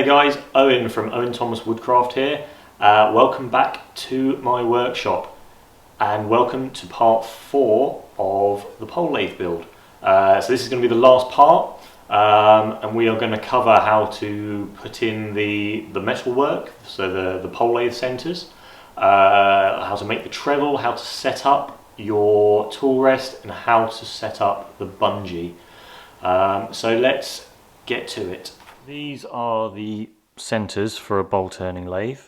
G'day guys, Owen from Owen Thomas Woodcraft here. Welcome back to my workshop and welcome to part 4 of the pole lathe build. So this is going to be the last part and we are going to cover how to put in the metal work, so the pole lathe centres, how to make the treadle, how to set up your tool rest and how to set up the bungee. So let's get to it. These are the centres for a bowl turning lathe.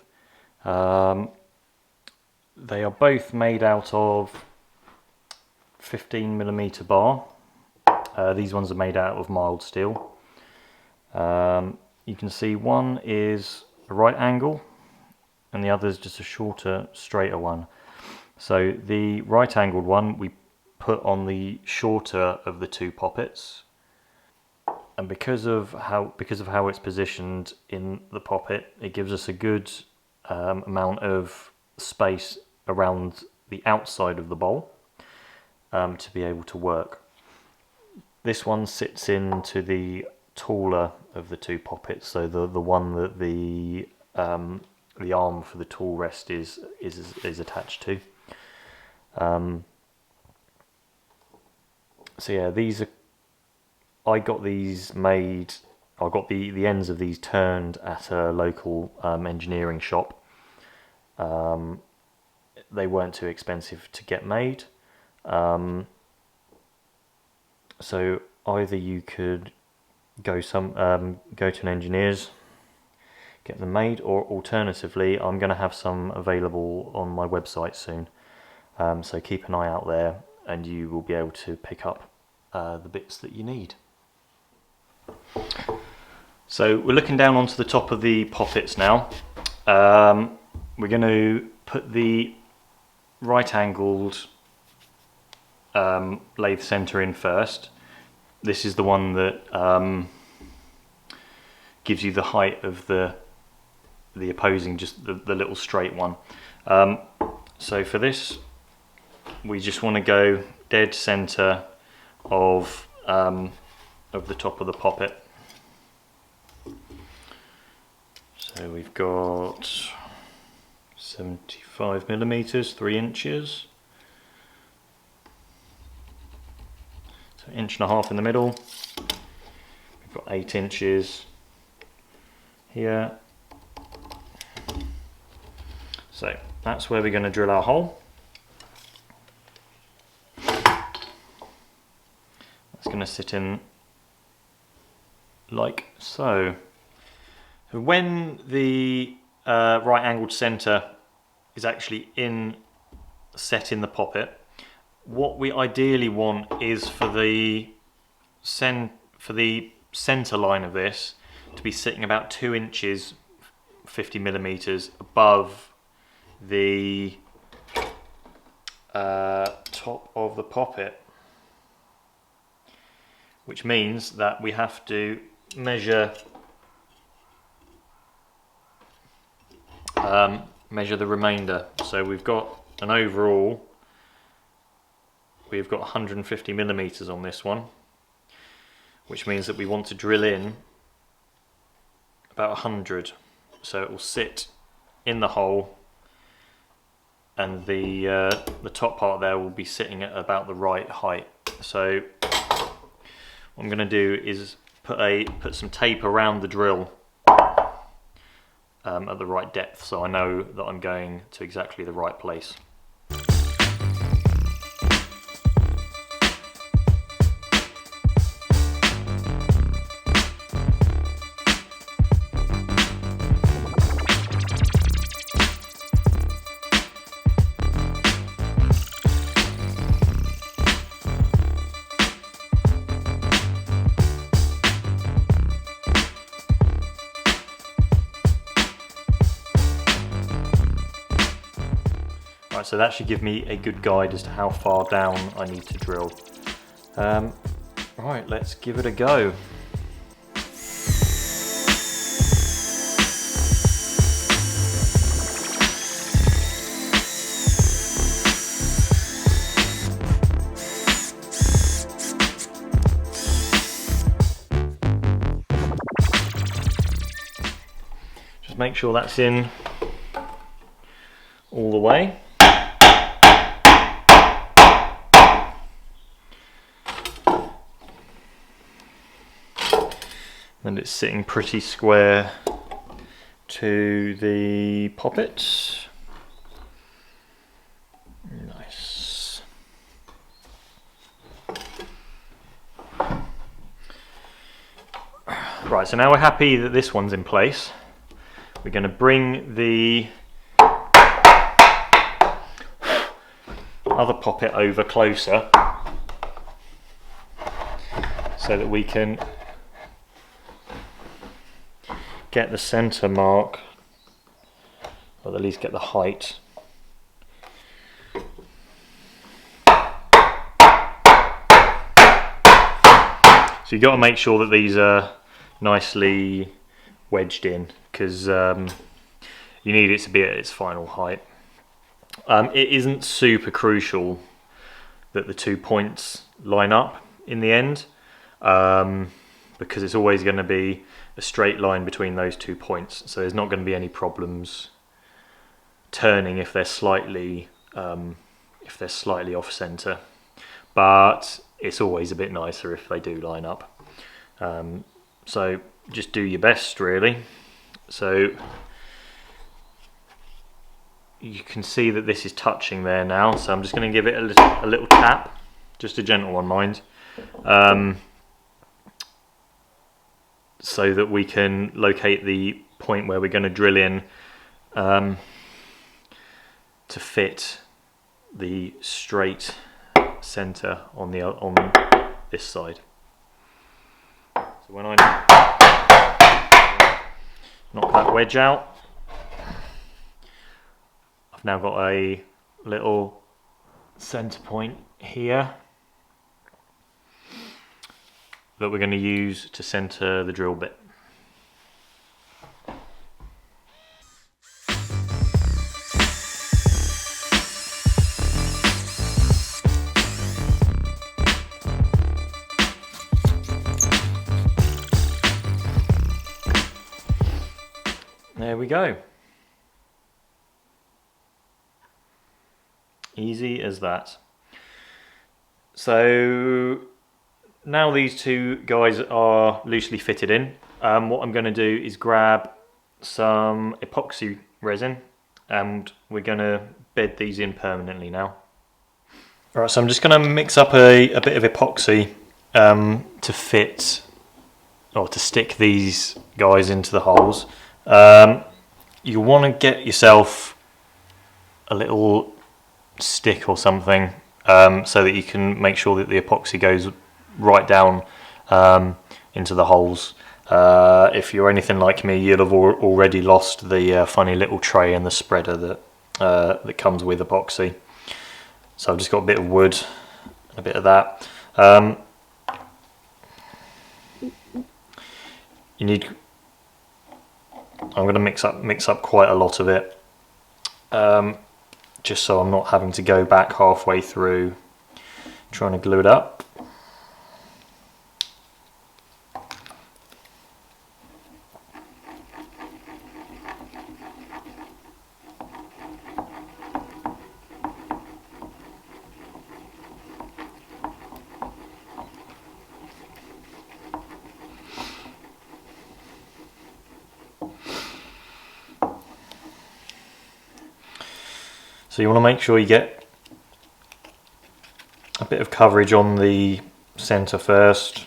They are both made out of 15mm bar. These ones are made out of mild steel. You can see one is a right angle and the other is just a shorter, straighter one. So the right angled one we put on the shorter of the two poppets. And because of how it's positioned in the poppet, it gives us a good amount of space around the outside of the bowl to be able to work. This one sits into the taller of the two poppets, so the one that the arm for the tool rest is attached to. So yeah, these are. I got these made. I got the ends of these turned at a local engineering shop. They weren't too expensive to get made, so either you could go to an engineer's, get them made, or alternatively, I'm going to have some available on my website soon. So keep an eye out there, and you will be able to pick up the bits that you need. So we're looking down onto the top of the poppets now. We're going to put the right angled lathe centre in first. This is the one that gives you the height of the opposing, just the little straight one. So for this we just want to go dead centre of the top of the poppet. So we've got 75mm, 3 inches. So 1.5 inches in the middle. We've got 8 inches here. So that's where we're going to drill our hole. That's going to sit in like so. So when the right angled centre is actually set in the poppet, what we ideally want is for the centre line of this to be sitting about 2 inches, 50mm above the top of the poppet, which means that we have to measure the remainder. So we've got an overall, we've got 150mm on this one, which means that we want to drill in about 100, so it will sit in the hole, and the top part there will be sitting at about the right height. So what I'm going to do is put some tape around the drill at the right depth, so I know that I'm going to exactly the right place. Right, so that should give me a good guide as to how far down I need to drill. Right, let's give it a go. Just make sure that's in all the way. And it's sitting pretty square to the poppet. Nice. Right, so now we're happy that this one's in place. We're going to bring the other poppet over closer so that we can get the center mark, or at least get the height. So you've got to make sure that these are nicely wedged in, because you need it to be at its final height. It isn't super crucial that the 2 points line up in the end, because it's always going to be a straight line between those 2 points, so there's not going to be any problems turning if they're slightly off center. But it's always a bit nicer if they do line up. So just do your best, really. So you can see that this is touching there now, so I'm just going to give it a little tap, just a gentle one, mind. So that we can locate the point where we're going to drill in to fit the straight center on this side. So when I knock that wedge out, I've now got a little center point here that we're going to use to center the drill bit. There we go. Easy as that. So now these two guys are loosely fitted in. What I'm going to do is grab some epoxy resin and we're going to bed these in permanently now. Alright, so I'm just going to mix up a bit of epoxy to fit, or to stick these guys into the holes. You want to get yourself a little stick or something so that you can make sure that the epoxy goes right down into the holes. If you're anything like me, you'll have already lost the funny little tray and the spreader that comes with epoxy. So I've just got a bit of wood and a bit of that. I'm going to mix up quite a lot of it, just so I'm not having to go back halfway through trying to glue it up. So you want to make sure you get a bit of coverage on the center first.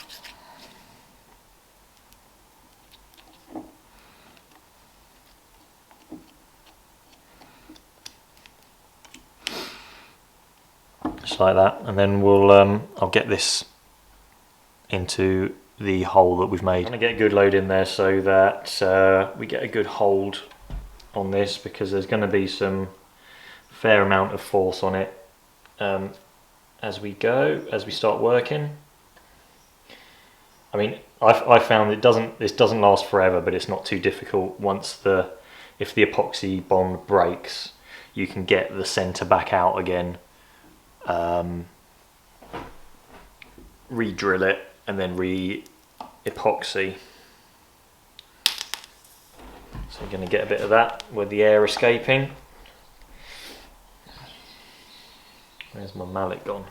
Just like that, and then we'll I'll get this into the hole that we've made. I'm going to get a good load in there so that we get a good hold on this, because there's going to be some fair amount of force on it as we start working. I mean, I found this doesn't last forever, but it's not too difficult. If the epoxy bond breaks, you can get the center back out again, re-drill it, and then re-epoxy. So So you're going to get a bit of that with the air escaping. Where's my mallet gone?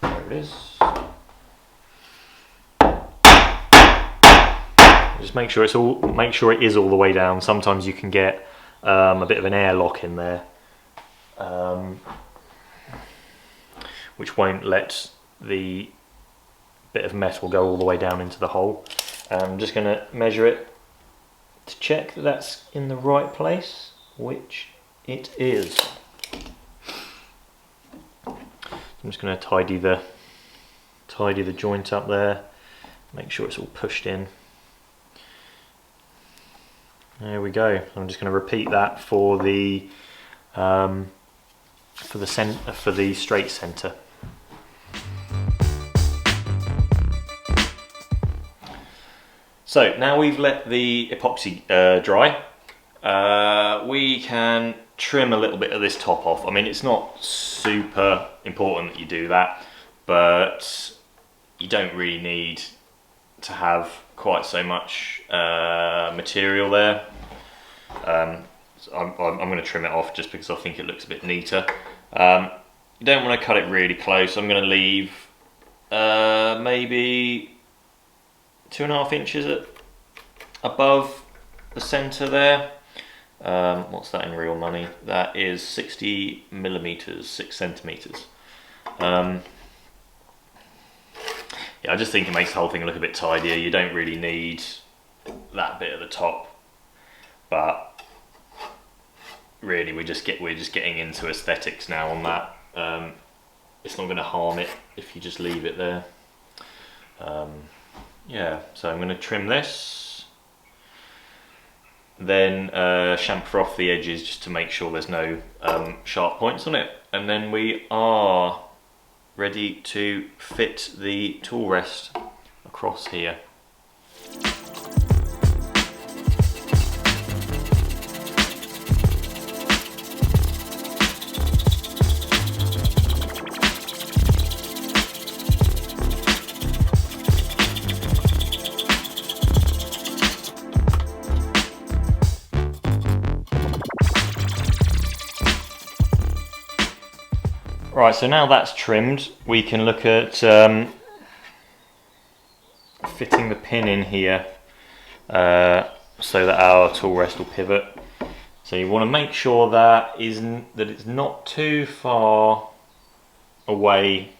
There it is. Just make sure it is all the way down. Sometimes you can get a bit of an airlock in there, which won't let the bit of metal go all the way down into the hole. I'm just going to measure it to check that that's in the right place, which it is. I'm just going to tidy the joint up there, make sure it's all pushed in. There we go. I'm just going to repeat that for the straight center. So now we've let the epoxy dry, we can trim a little bit of this top off. I mean, it's not super important that you do that, but you don't really need to have quite so much material there. So I'm going to trim it off just because I think it looks a bit neater. You don't want to cut it really close. I'm going to leave maybe 2.5 inches above the center there. What's that in real money? That is 60 millimeters, 6 centimeters. Yeah, I just think it makes the whole thing look a bit tidier. You don't really need that bit at the top, but really we're just getting into aesthetics now on that. It's not going to harm it if you just leave it there. Yeah, so I'm going to trim this, then chamfer off the edges just to make sure there's no sharp points on it, and then we are ready to fit the tool rest across here. Right, so now that's trimmed, we can look at fitting the pin in here so that our tool rest will pivot. So you want to make sure that it's not too far away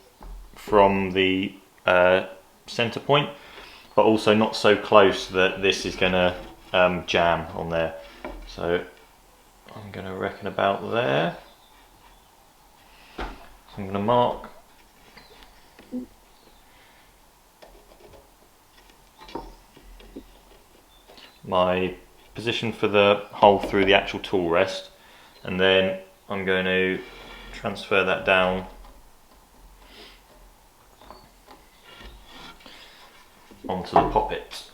from the center point, but also not so close that this is going to jam on there. So I'm going to reckon about there. I'm going to mark my position for the hole through the actual tool rest, and then I'm going to transfer that down onto the poppet.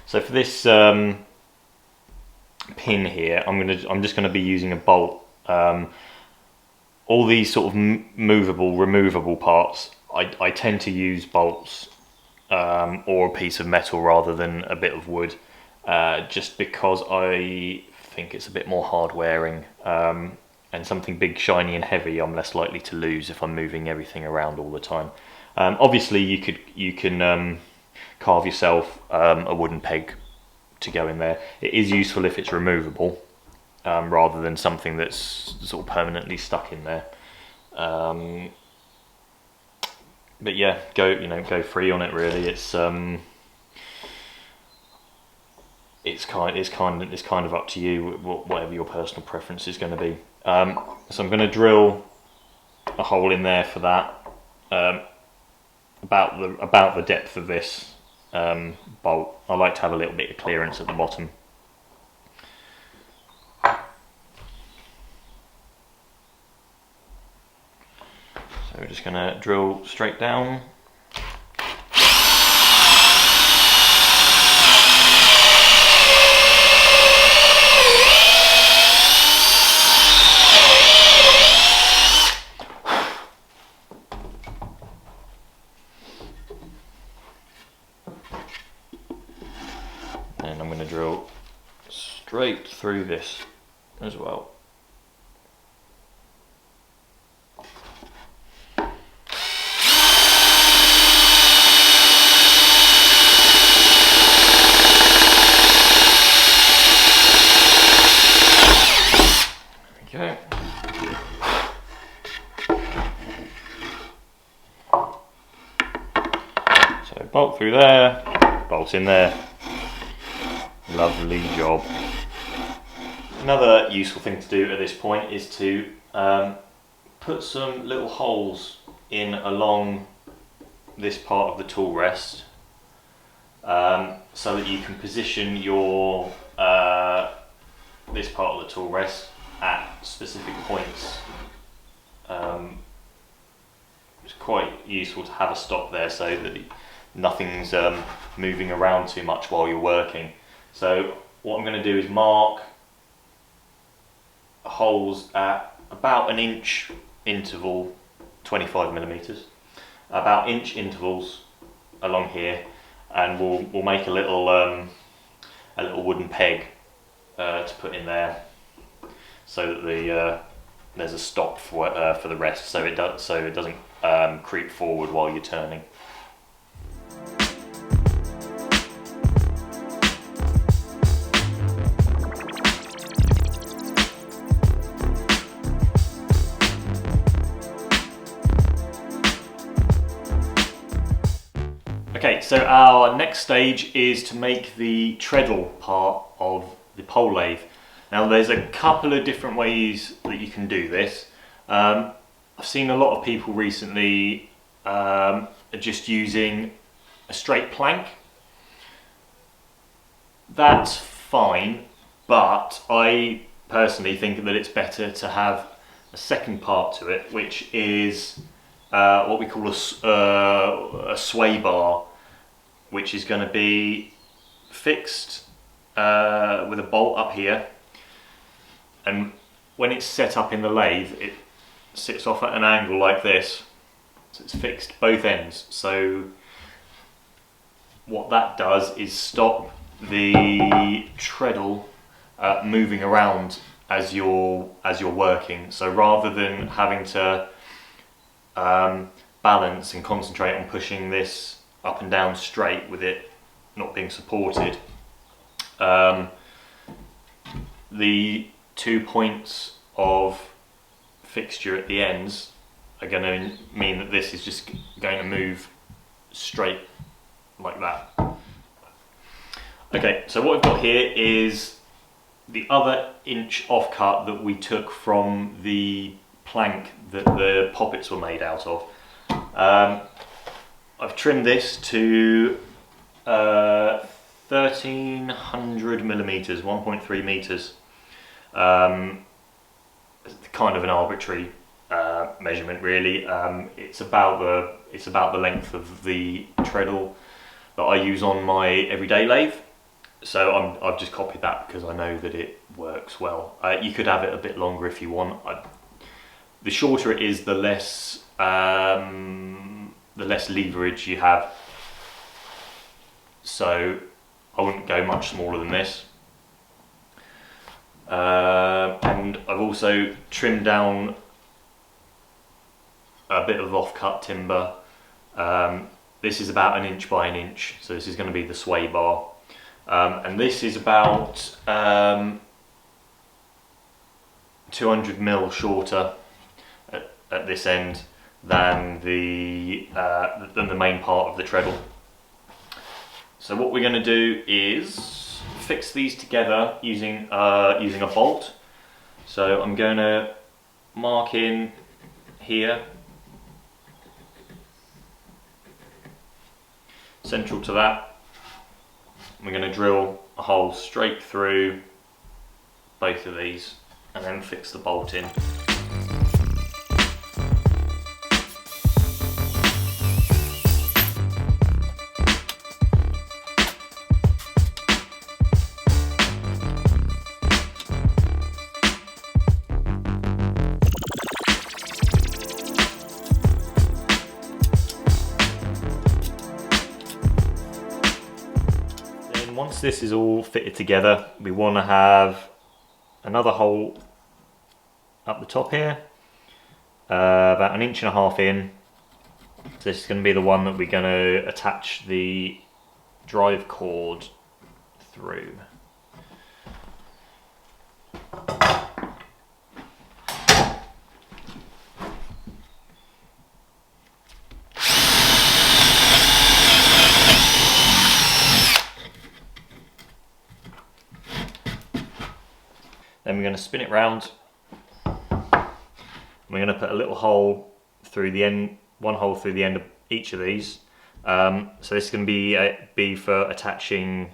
So for this pin here, I'm just going to be using a bolt. All these sort of movable, removable parts, I tend to use bolts or a piece of metal rather than a bit of wood, just because I think it's a bit more hard wearing, and something big, shiny and heavy I'm less likely to lose if I'm moving everything around all the time. Obviously you can carve yourself a wooden peg to go in there. It is useful if it's removable, rather than something that's sort of permanently stuck in there. But yeah, go free on it really. It's kind of up to you, whatever your personal preference is going to be. So I'm going to drill a hole in there for that, about the depth of this bolt. I like to have a little bit of clearance at the bottom. So we're just going to drill straight down. through this as well. Okay. So bolt through there, bolt in there. Lovely job. Another useful thing to do at this point is to put some little holes in along this part of the tool rest, so that you can position your this part of the tool rest at specific points. It's quite useful to have a stop there so that nothing's moving around too much while you're working. So what I'm going to do is mark holes at about an inch interval, 25 millimeters, about inch intervals along here, and we'll make a little wooden peg to put in there, so that there's a stop for the rest, so it doesn't creep forward while you're turning. Okay, so our next stage is to make the treadle part of the pole lathe. Now there's a couple of different ways that you can do this. I've seen a lot of people recently just using a straight plank. That's fine, but I personally think that it's better to have a second part to it, which is what we call a sway bar, which is going to be fixed with a bolt up here, and when it's set up in the lathe it sits off at an angle like this, so it's fixed both ends. So what that does is stop the treadle moving around as you're working. So rather than having to balance and concentrate on pushing this up and down straight with it not being supported, the 2 points of fixture at the ends are going to mean that this is just going to move straight like that. Okay, so what I've got here is the other inch offcut that we took from the plank that the poppets were made out of. I've trimmed this to 1300 millimeters, 1.3 meters. Kind of an arbitrary measurement, really. It's about the length of the treadle that I use on my everyday lathe. So I've just copied that because I know that it works well. You could have it a bit longer if you want. The shorter it is, the less leverage you have. So I wouldn't go much smaller than this. And I've also trimmed down a bit of off-cut timber. This is about an inch by an inch, so this is going to be the sway bar. And this is about 200 mil shorter at this end than the main part of the treadle. So what we're going to do is fix these together using a bolt. So I'm going to mark in here, central to that. We're going to drill a hole straight through both of these and then fix the bolt in. Once this is all fitted together, we want to have another hole up the top here, about 1.5 inches in. So this is going to be the one that we're going to attach the drive cord through. Then we're going to spin it round. We're going to put a little hole through the end, one hole through the end of each of these. So this is going to be for attaching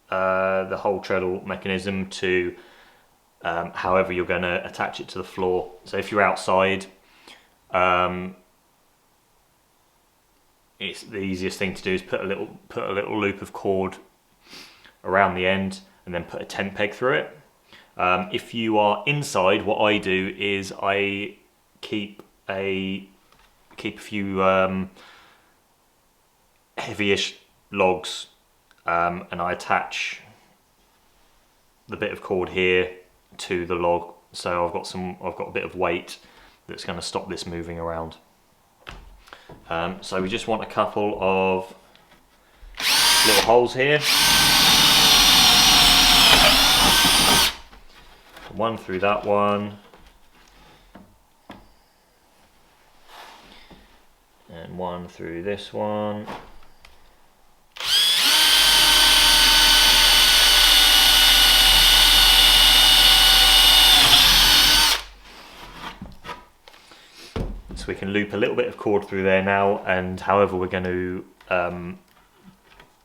the whole treadle mechanism to however you're going to attach it to the floor. So if you're outside, it's the easiest thing to do is put a little loop of cord around the end and then put a tent peg through it. If you are inside, what I do is I keep a few heavyish logs, and I attach the bit of cord here to the log, so I've got a bit of weight that's going to stop this moving around. So we just want a couple of little holes here. One through that one, and one through this one. So we can loop a little bit of cord through there now, and however we're going to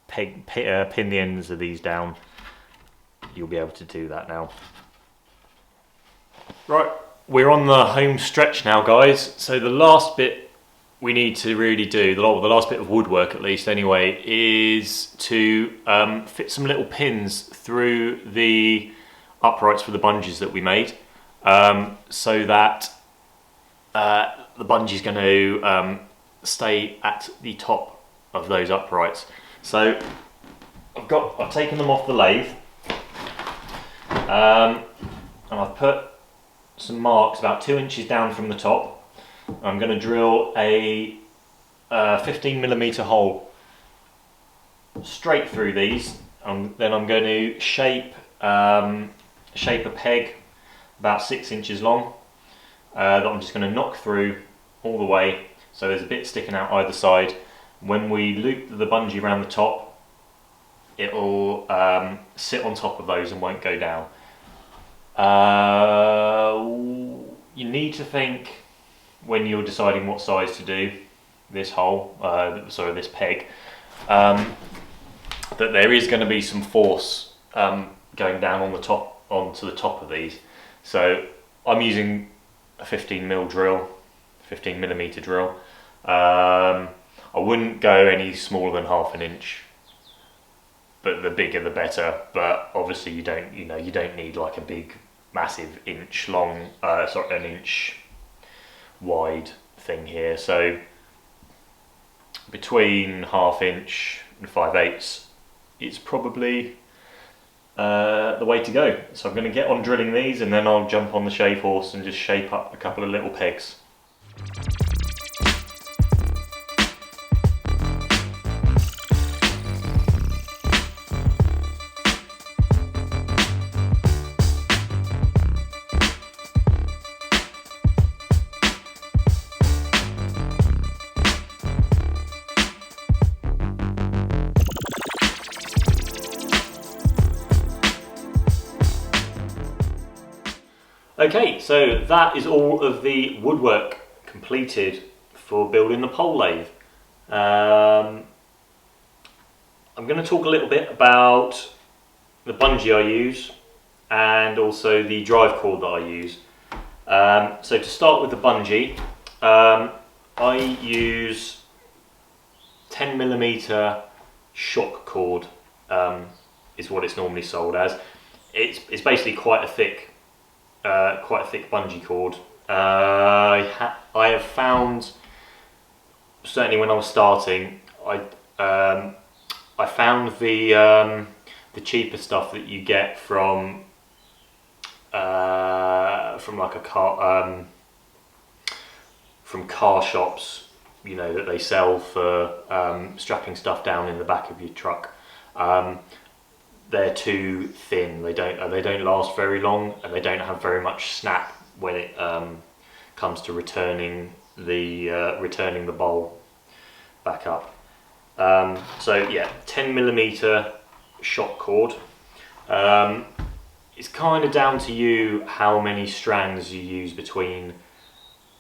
pin the ends of these down, you'll be able to do that now. Right, we're on the home stretch now, guys. So the last bit we need to really do, the last bit of woodwork at least anyway, is to fit some little pins through the uprights for the bungees that we made, so that the bungee is going to stay at the top of those uprights. So I've taken them off the lathe, and I've put some marks about 2 inches down from the top. I'm going to drill a 15mm hole straight through these, and then I'm going to shape a peg about 6 inches long that I'm just going to knock through all the way, so there's a bit sticking out either side. When we loop the bungee around the top, it'll sit on top of those and won't go down. You need to think, when you're deciding what size to do this hole, this peg, that there is going to be some force going down on the top, onto the top of these. So I'm using a 15mm drill. I wouldn't go any smaller than 1/2 inch, but the bigger the better. But obviously you don't need like a big, massive inch long, an inch wide thing here. So between 1/2 inch and 5/8 is probably the way to go. So I'm going to get on drilling these, and then I'll jump on the shave horse and just shape up a couple of little pegs. Okay, so that is all of the woodwork completed for building the pole lathe. I'm going to talk a little bit about the bungee I use and also the drive cord that I use. So to start with the bungee, I use 10mm shock cord, is what it's normally sold as. It's basically quite a thick bungee cord. I have found, certainly when I was starting, I found the cheaper stuff that you get from from like a car, from car shops, you know, that they sell for strapping stuff down in the back of your truck. They're too thin. They don't last very long, and they don't have very much snap when it comes to returning the bowl back up. So yeah, 10mm shock cord. It's kind of down to you how many strands you use between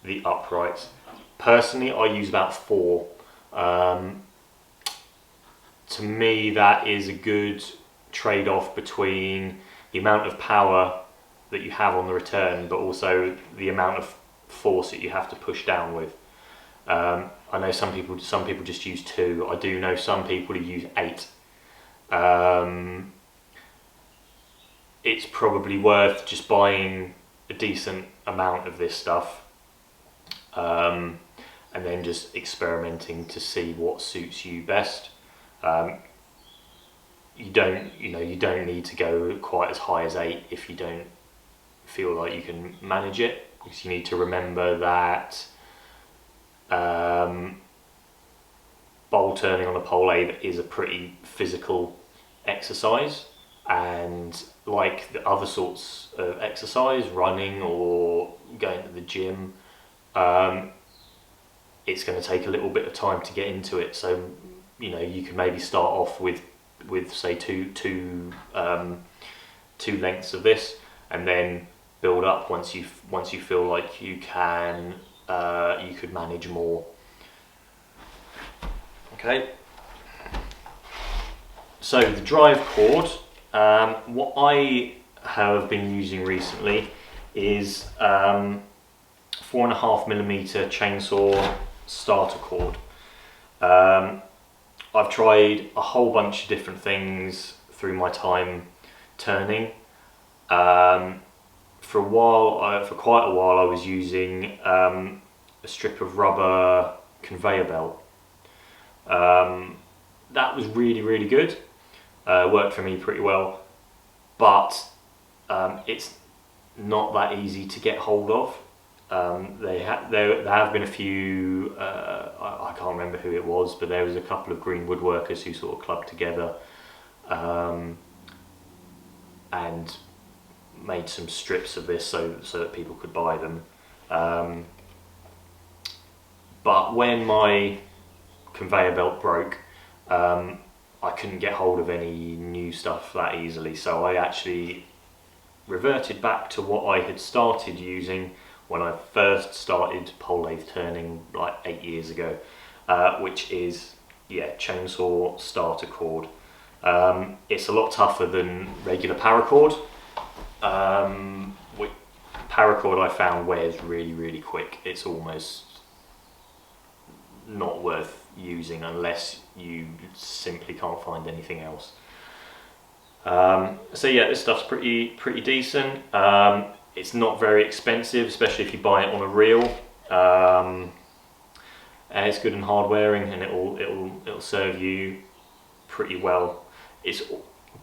the uprights. Personally, I use about 4. To me, that is a good trade-off between the amount of power that you have on the return, but also the amount of force that you have to push down with. I know some people just use 2. I do know some people who use 8. It's probably worth just buying a decent amount of this stuff, and then just experimenting to see what suits you best. You don't need to go quite as high as 8 if you don't feel like you can manage it, because you need to remember that bowl turning on a pole lathe is a pretty physical exercise, and like the other sorts of exercise, running or going to the gym, it's going to take a little bit of time to get into it. So you know, you can maybe start off with say two lengths of this, and then build up once you feel like you can you could manage more. Okay, so the drive cord, what I have been using recently is 4.5mm chainsaw starter cord. I've tried a whole bunch of different things through my time turning. For quite a while I was using a strip of rubber conveyor belt. That was really good. Worked for me pretty well, but it's not that easy to get hold of. There have been a few, I can't remember who it was, but there was a couple of green woodworkers who sort of clubbed together and made some strips of this so that people could buy them. But when my conveyor belt broke, I couldn't get hold of any new stuff that easily, so I actually reverted back to what I had started using when I first started pole lathe turning like 8 years ago, which is chainsaw starter cord. It's a lot tougher than regular paracord. Paracord I found wears really quick. It's almost not worth using unless you simply can't find anything else. So yeah, this stuff's pretty decent. It's not very expensive, especially if you buy it on a reel. And it's good and hard wearing, and it'll serve you pretty well. It's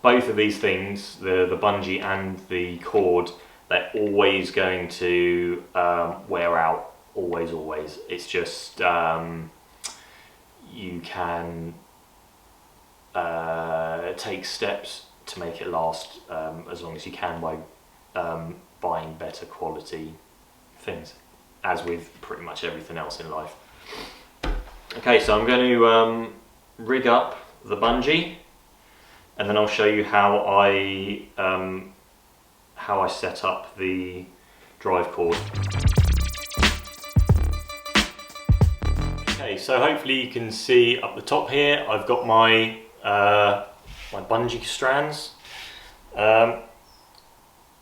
both of these things, the bungee and the cord, they're always going to wear out. Always. It's just you can take steps to make it last as long as you can by buying better quality things, as with pretty much everything else in life. Okay, so I'm going to rig up the bungee, and then I'll show you how I set up the drive cord. Okay, so hopefully you can see up the top here, I've got my my bungee strands.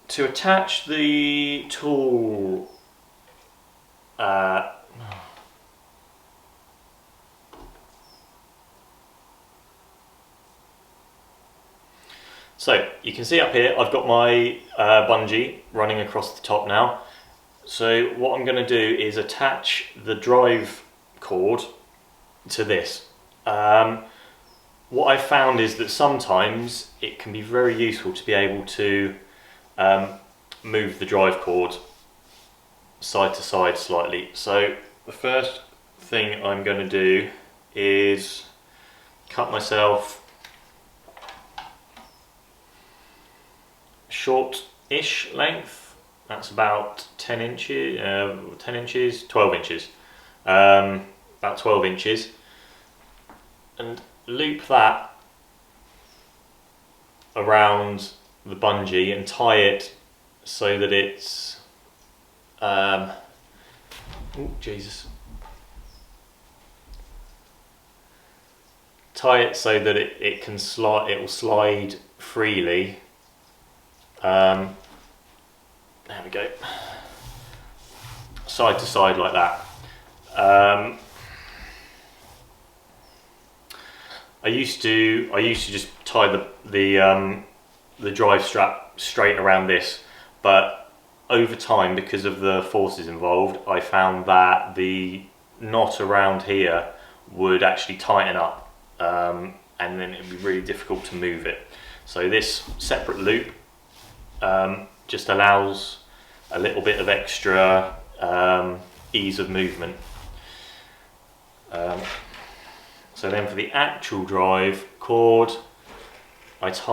To attach the tool, so you can see up here I've got my bungee running across the top now. So what I'm going to do is attach the drive cord to this. What I've found is that sometimes it can be very useful to be able to move the drive cord side to side slightly. So the first thing I'm going to do is cut myself short-ish length. That's about 10 inches, 12 inches, about 12 inches, and loop that around the bungee and tie it so that it's, oh Jesus, tie it so that it can slide, it will slide freely. There we go, side to side like that. I used to just tie the drive strap straight around this, but over time, because of the forces involved, I found that the knot around here would actually tighten up, and then it would be really difficult to move it. So this separate loop just allows a little bit of extra ease of movement. So then for the actual drive cord, I just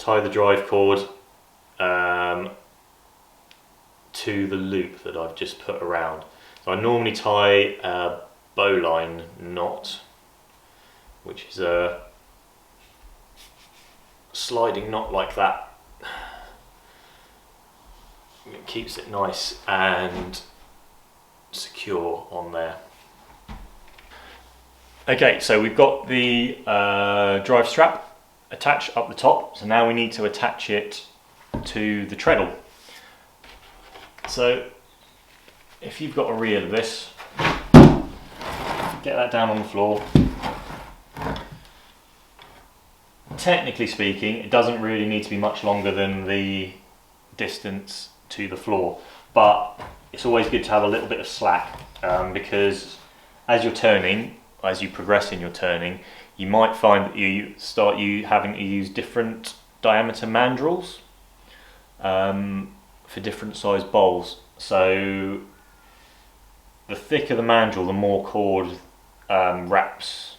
tie the drive cord to the loop that I've just put around. So I normally tie a bowline knot, which is a sliding knot like that. It keeps it nice and secure on there. Okay, so we've got the drive strap attached up the top, so now we need to attach it to the treadle. So if you've got a reel of this, get that down on the floor. Technically speaking, it doesn't really need to be much longer than the distance to the floor, but it's always good to have a little bit of slack, because as you progress in your turning, you might find that you start having to use different diameter mandrels for different size bowls. So the thicker the mandrel, the more cord wraps.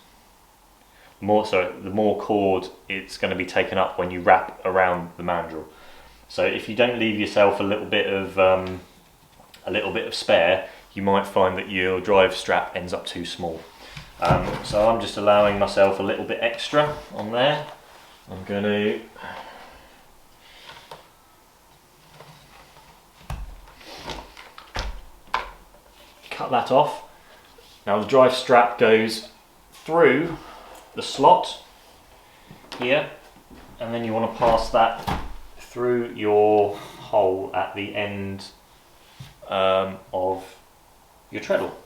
The more cord it's going to be taken up when you wrap around the mandrel. So if you don't leave yourself a little bit of spare, you might find that your drive strap ends up too small. So I'm just allowing myself a little bit extra on there. I'm going to cut that off. Now the drive strap goes through the slot here, and then you want to pass that through your hole at the end of your treadle.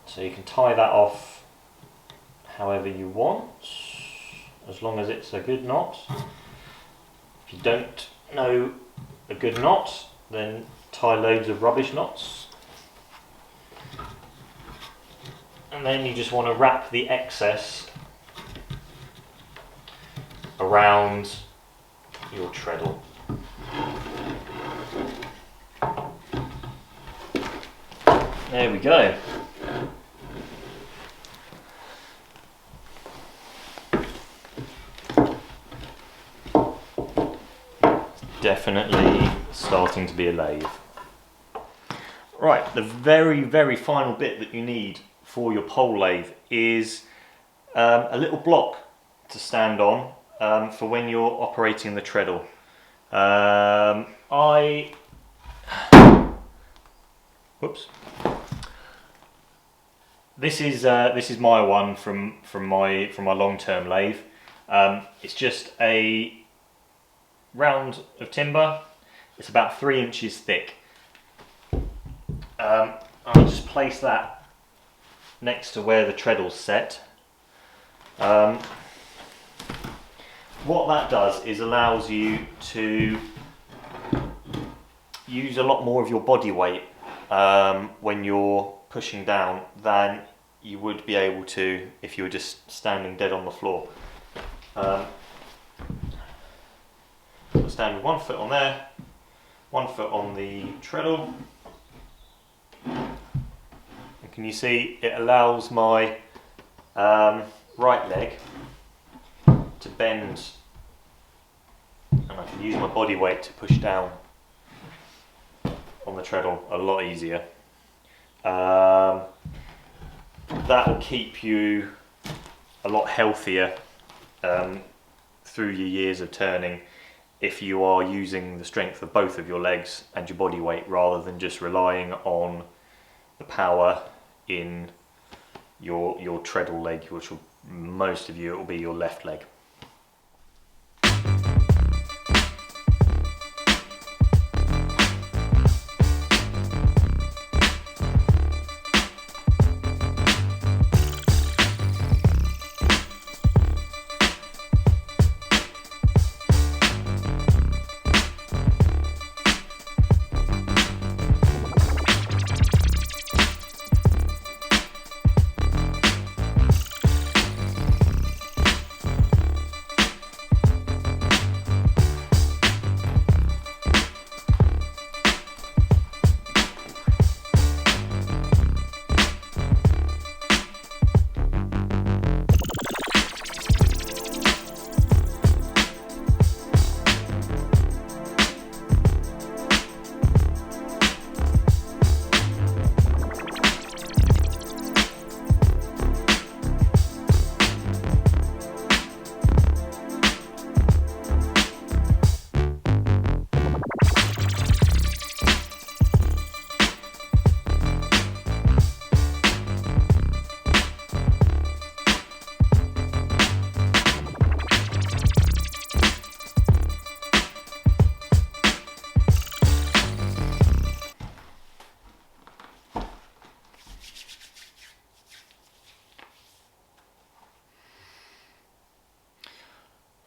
So you can tie that off however you want, as long as it's a good knot. If you don't know a good knot, then tie loads of rubbish knots. And then you just want to wrap the excess around your treadle. There we go. Definitely starting to be a lathe. Right, the very, very final bit that you need for your pole lathe is a little block to stand on for when you're operating the treadle. This is my one from my long-term lathe. It's just a round of timber. It's about 3 inches thick. I'll just place that next to where the treadle's set. What that does is allows you to use a lot more of your body weight when you're pushing down than you would be able to if you were just standing dead on the floor. I'll stand with 1 foot on there, 1 foot on the treadle. And can you see it allows my right leg to bend, and I can use my body weight to push down on the treadle a lot easier. That will keep you a lot healthier through your years of turning if you are using the strength of both of your legs and your body weight rather than just relying on the power in your treadle leg, which will, most of you, it will be your left leg.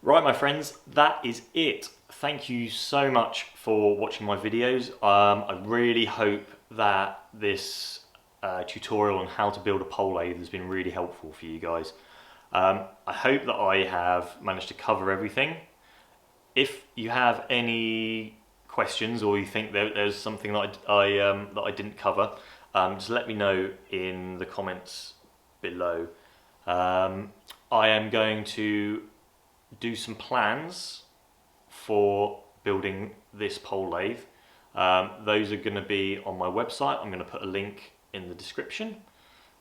Right, my friends, that is it. Thank you so much for watching my videos. I really hope that this tutorial on how to build a pole lathe has been really helpful for you guys. I hope that I have managed to cover everything. If you have any questions or you think there's something that I didn't cover, just let me know in the comments below. I am going to do some plans for building this pole lathe. Those are going to be on my website. I'm going to put a link in the description.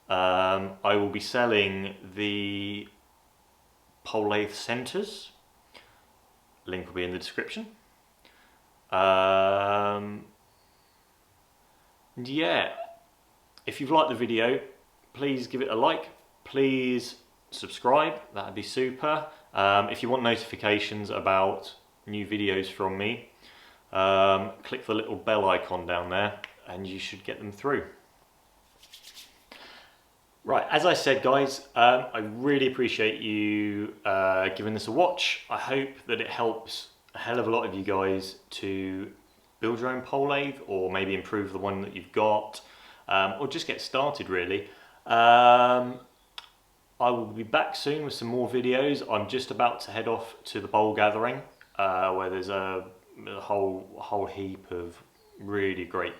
I will be selling the pole lathe centers. Link will be in the description. Yeah, if you've liked the video, please give it a like. Please subscribe, that'd be super. If you want notifications about new videos from me, click the little bell icon down there and you should get them through. Right, as I said guys, I really appreciate you giving this a watch. I hope that it helps a hell of a lot of you guys to build your own pole lathe, or maybe improve the one that you've got, or just get started really. I will be back soon with some more videos. I'm just about to head off to the bowl gathering, where there's a whole heap of really great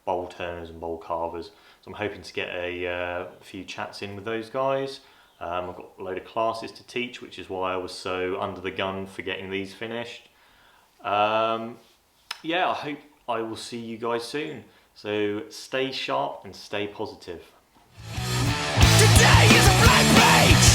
bowl turners and bowl carvers. So I'm hoping to get a few chats in with those guys. I've got a load of classes to teach, which is why I was so under the gun for getting these finished. Yeah, I hope I will see you guys soon. So stay sharp and stay positive. Today is a blank page.